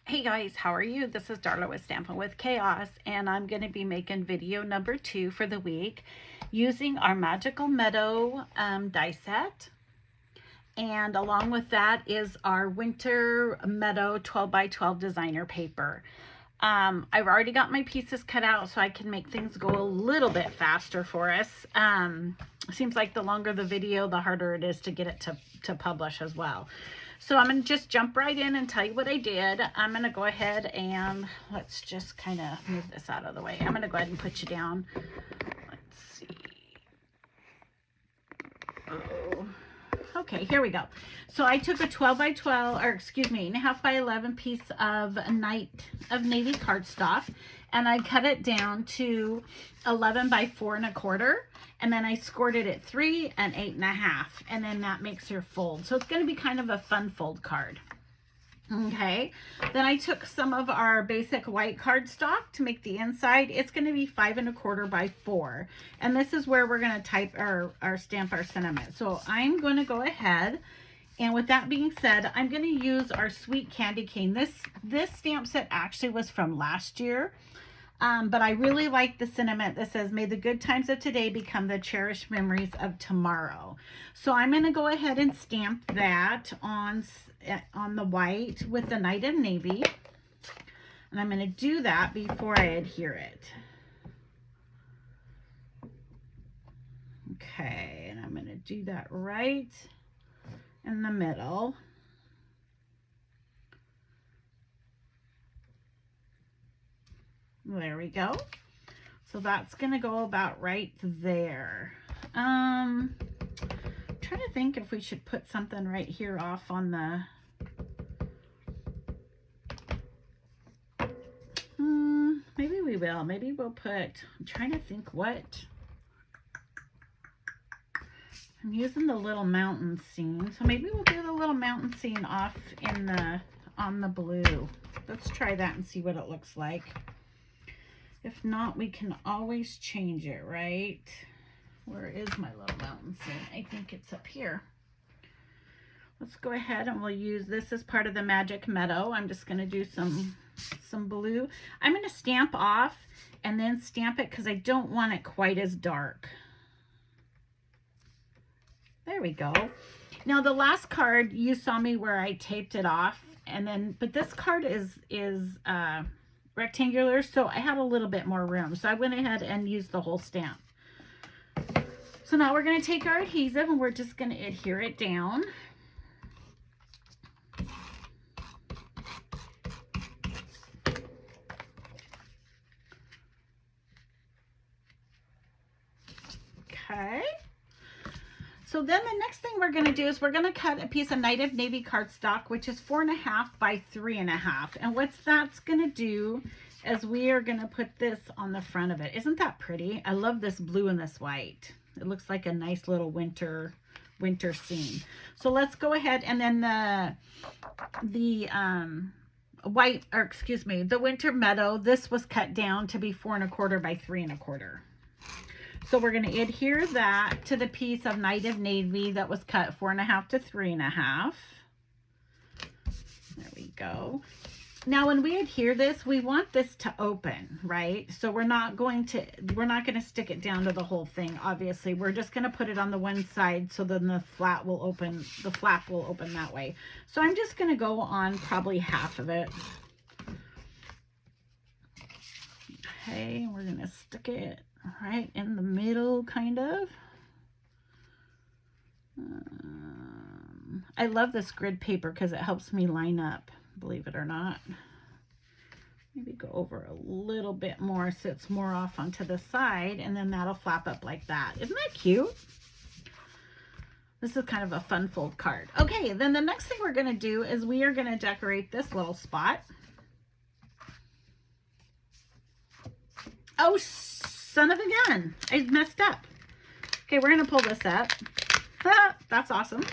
Hey guys, how are you? This is Darla with Stampin' with Chaos, and I'm going to be making video number 2 for the week using our Magical Meadow die set. And along with that is our Winter Meadow 12 by 12 designer paper. I've already got my pieces cut out so I can make things go a little bit faster for us. Seems like the longer the video, the harder it is to get it to publish as well. So I'm going to just jump right in and tell you what I did. I'm going to go ahead and let's just kind of move this out of the way. I'm going to go ahead and put you down. Let's see. Oh. Okay, here we go. So I took a 12 by 12, or excuse me, 8.5 by 11 piece of Navy Cardstock, and I cut it down to 11 by 4 1/4, and then I scored it at 3 and 8.5, and then that makes your fold. So it's going to be kind of a fun fold card. Okay, then I took some of our basic white cardstock to make the inside. It's going to be 5 1/4 by 4, and this is where we're going to type our stamp our sentiment. So I'm going to go ahead, and with that being said, I'm going to use our Sweet Candy Cane. This stamp set actually was from last year, but I really like the sentiment that says, "May the good times of today become the cherished memories of tomorrow." So I'm going to go ahead and stamp that on the white with the Night of Navy, and I'm going to do that before I adhere it. Okay, and I'm going to do that right in the middle. There we go. So that's going to go about right there. Trying to think if we should put something right here off on the maybe we will. Maybe we'll put, I'm trying to think what. I'm using the little mountain scene. So maybe we'll do the little mountain scene off in on the blue. Let's try that and see what it looks like. If not, we can always change it, right? Where is my little mountain scene? I think it's up here. Let's go ahead and we'll use this as part of the Magic Meadow. I'm just going to do some blue. I'm going to stamp off and then stamp it because I don't want it quite as dark. There we go. Now the last card, you saw me where I taped it off, and then, but this card is rectangular, so I had a little bit more room. So I went ahead and used the whole stamp. So now we're going to take our adhesive and we're just going to adhere it down. Okay. So then the next thing we're going to do is we're going to cut a piece of Night of Navy cardstock, which is 4.5 by 3.5. And what that's going to do is we are going to put this on the front of it. Isn't that pretty? I love this blue and this white. It looks like a nice little winter scene. So let's go ahead, and then the white, or excuse me, the Winter Meadow, this was cut down to be 4 1/4 by 3 1/4. So we're going to adhere that to the piece of Night of Navy that was cut 4.5 to 3.5. There we go. Now when we adhere this, we want this to open, right? So we're not going to stick it down to the whole thing, obviously. We're just going to put it on the one side, so then the flap will open that way. So I'm just going to go on probably half of it. Okay, we're going to stick it right in the middle, kind of. I love this grid paper because it helps me line up, believe it or not. Maybe go over a little bit more so it's more off onto the side, and then that'll flap up like that. Isn't that cute? This is kind of a fun fold card. Okay, then the next thing we're going to do is we are going to decorate this little spot. Oh, son of a gun. I messed up. Okay, we're going to pull this up. That's awesome.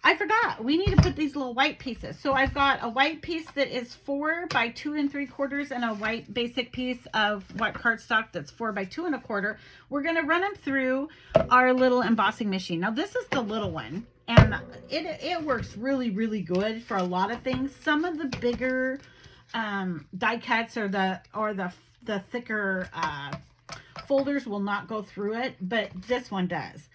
I forgot. We need to put these little white pieces. So I've got a white piece that is 4 by 2 3/4 and a white basic piece of white cardstock that's 4 by 2 1/4. We're going to run them through our little embossing machine. Now this is the little one, And it works really, really good for a lot of things. Some of the bigger die cuts or the thicker folders will not go through it, but this one does.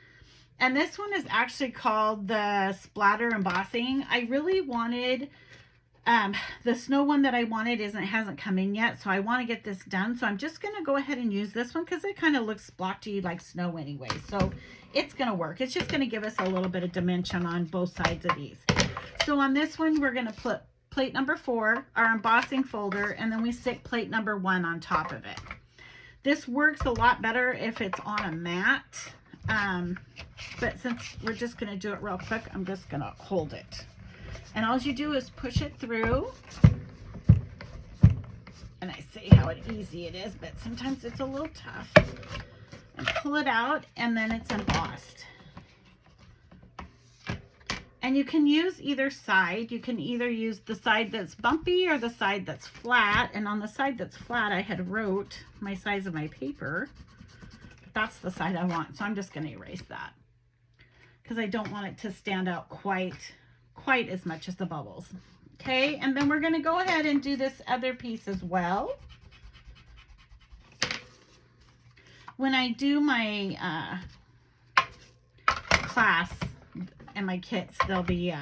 And this one is actually called the Splatter Embossing. I really wanted the snow one that I wanted hasn't come in yet, so I want to get this done. So I'm just going to go ahead and use this one because it kind of looks splotchy like snow anyway. So it's going to work. It's just going to give us a little bit of dimension on both sides of these. So on this one, we're going to put plate number 4, our embossing folder, and then we stick plate number 1 on top of it. This works a lot better if it's on a mat. But since we're just going to do it real quick, I'm just going to hold it. And all you do is push it through. And I say how easy it is, but sometimes it's a little tough. And pull it out, and then it's embossed. And you can use either side. You can either use the side that's bumpy or the side that's flat. And on the side that's flat, I had wrote my size of my paper. But that's the side I want, so I'm just going to erase that. Because I don't want it to stand out quite as much as the bubbles. Okay, and then we're going to go ahead and do this other piece as well. When I do my class and my kits, they'll be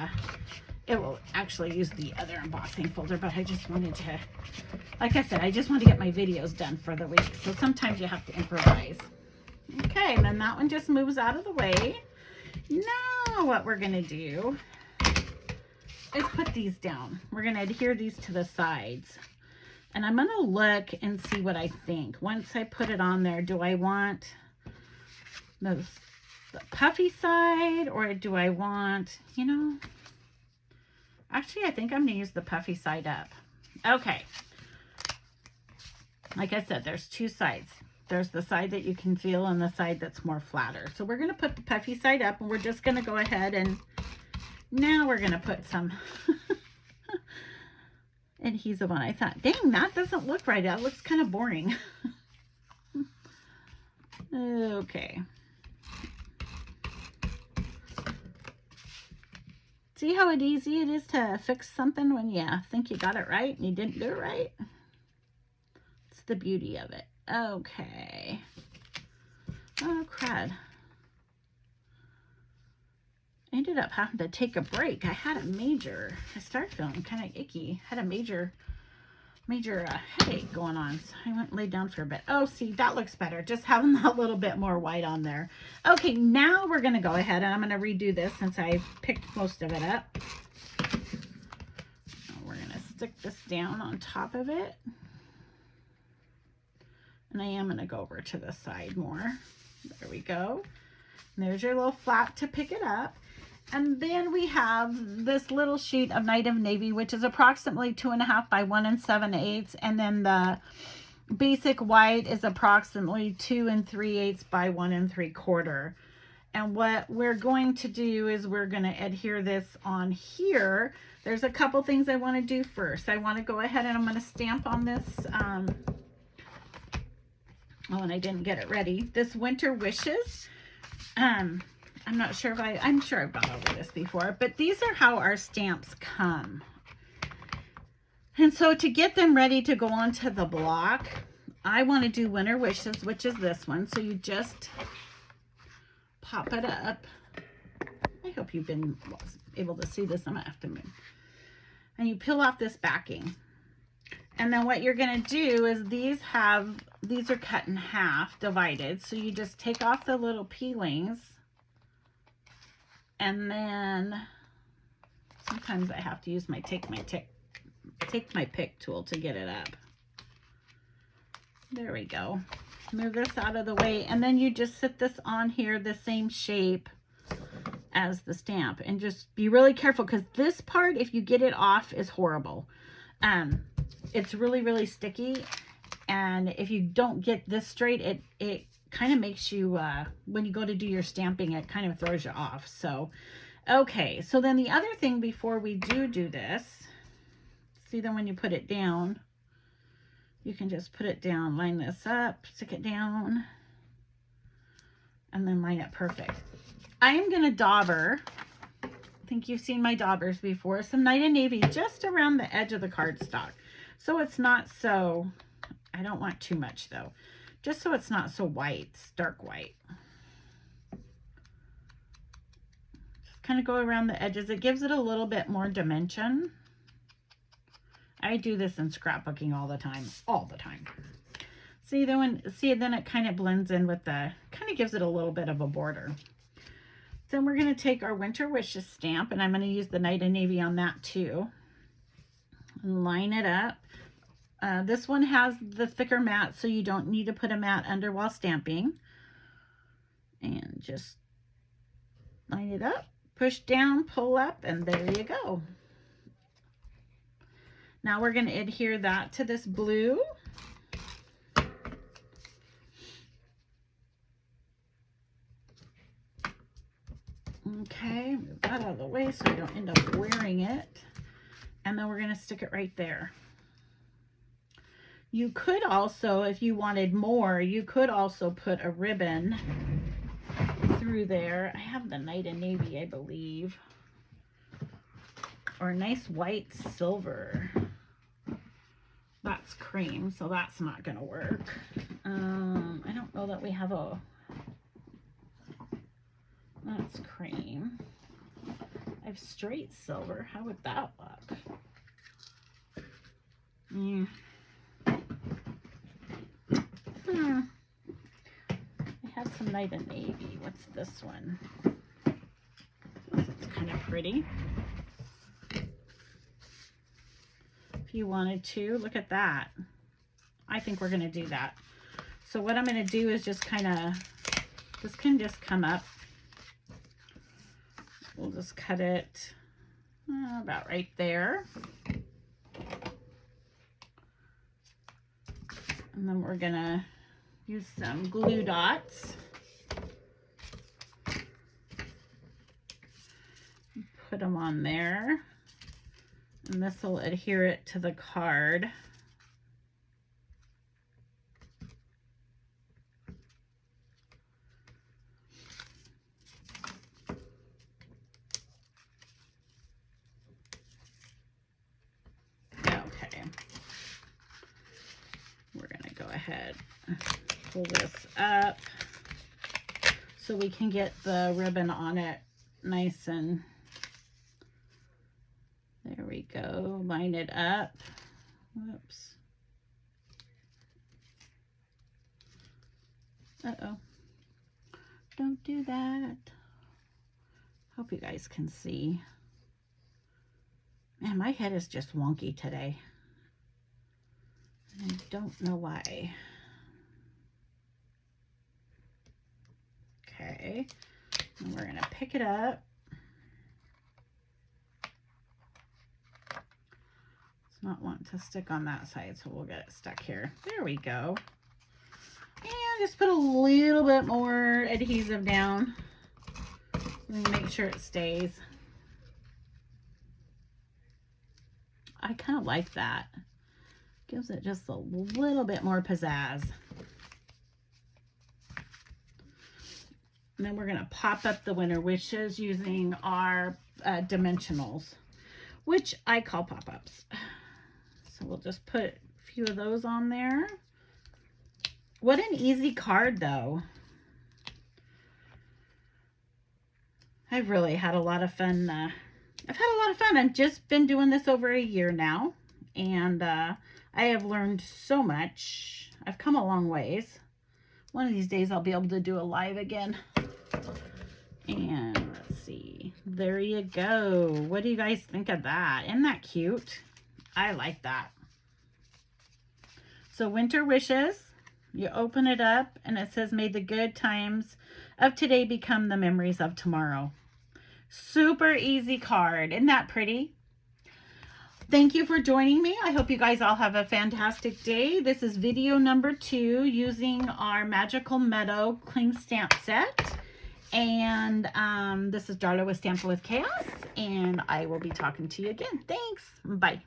it will actually use the other embossing folder, but I just wanted to, like I said, I just want to get my videos done for the week, so sometimes you have to improvise. Okay, and then that one just moves out of the way. Now what we're going to do is put these down. We're going to adhere these to the sides. And I'm going to look and see what I think. Once I put it on there, do I want the puffy side, or do I want, you know, actually I think I'm going to use the puffy side up. Okay. Like I said, there's two sides. There's the side that you can feel and the side that's more flatter. So we're going to put the puffy side up, and we're just going to go ahead and now we're going to put some adhesive on. I thought, dang, that doesn't look right. That looks kind of boring. Okay. See how easy it is to fix something when you think you got it right and you didn't do it right? It's the beauty of it. Okay. Oh, crud. I ended up having to take a break. I started feeling kind of icky. Had a major headache going on. So I went and laid down for a bit. Oh, see, that looks better. Just having that little bit more white on there. Okay, now we're going to go ahead and I'm going to redo this since I picked most of it up. We're going to stick this down on top of it. And I am going to go over to the side more. There we go. And there's your little flap to pick it up. And then we have this little sheet of Night of Navy, which is approximately 2.5 by 1 7/8. And then the basic white is approximately 2 3/8 by 1 3/4. And what we're going to do is we're going to adhere this on here. There's a couple things I want to do first. I want to go ahead and I'm going to stamp on this. Oh, and I didn't get it ready. This Winter Wishes. I'm not sure if I'm sure I've gone over this before, but these are how our stamps come. And so to get them ready to go onto the block, I want to do Winter Wishes, which is this one. So you just pop it up. I hope you've been able to see this. I'm gonna have to move. And you peel off this backing. And then what you're going to do is these are cut in half, divided. So you just take off the little peelings. And then sometimes I have to use my take my pick tool to get it up. There we go. Move this out of the way. And then you just sit this on here the same shape as the stamp. And just be really careful because this part, if you get it off, is horrible. It's really, really sticky, and if you don't get this straight, it kind of makes you, when you go to do your stamping, it kind of throws you off. So, okay, so then the other thing before we do this, see, then when you put it down, you can just put it down, line this up, stick it down, and then line it perfect. I am going to dauber think you've seen my daubers before. Some Night and Navy just around the edge of the cardstock. So it's not so, I don't want too much though. Just so it's not so white, stark white. Just kind of go around the edges. It gives it a little bit more dimension. I do this in scrapbooking all the time, See, then it kind of blends in with the, kind of gives it a little bit of a border. Then we're going to take our Winter Wishes stamp, and I'm going to use the Night and Navy on that too. And line it up. This one has the thicker mat, so you don't need to put a mat under while stamping. And just line it up, push down, pull up, and there you go. Now we're going to adhere that to this blue. Okay, move that out of the way so I don't end up wearing it. And then we're going to stick it right there. You could also, if you wanted more, you could also put a ribbon through there. I have the Night and Navy, I believe. Or a nice white silver. That's cream, so that's not going to work. I don't know that we have a... That's cream. I have straight silver. How would that look? I had some Night and Navy. What's this one? This is kind of pretty. If you wanted to, look at that. I think we're going to do that. So what I'm going to do is just kind of, this can just come up. We'll just cut it about right there. And then we're gonna use some glue dots. Put them on there. And this will adhere it to the card. Ahead, pull this up so we can get the ribbon on it nice, and there we go. Line it up. Whoops. Uh-oh. Don't do that. Hope you guys can see. Man, my head is just wonky today. I don't know why. Okay, and we're gonna pick it up. It's not wanting to stick on that side, so we'll get it stuck here. There we go. And just put a little bit more adhesive down. And make sure it stays. I kind of like that. Gives it just a little bit more pizzazz. And then we're going to pop up the Winter Wishes using our dimensionals, which I call pop-ups. So we'll just put a few of those on there. What an easy card, though. I've really had a lot of fun. I've had a lot of fun. I've just been doing this over a year now, and I have learned so much. I've come a long ways. One of these days I'll be able to do a live again. And let's see. There you go. What do you guys think of that? Isn't that cute? I like that. So Winter Wishes. You open it up and it says, may the good times of today become the memories of tomorrow. Super easy card. Isn't that pretty? Thank you for joining me. I hope you guys all have a fantastic day. This is video number 2 using our Magical Meadow Cling Stamp Set. And this is Darla with Stampin' with Chaos. And I will be talking to you again. Thanks. Bye.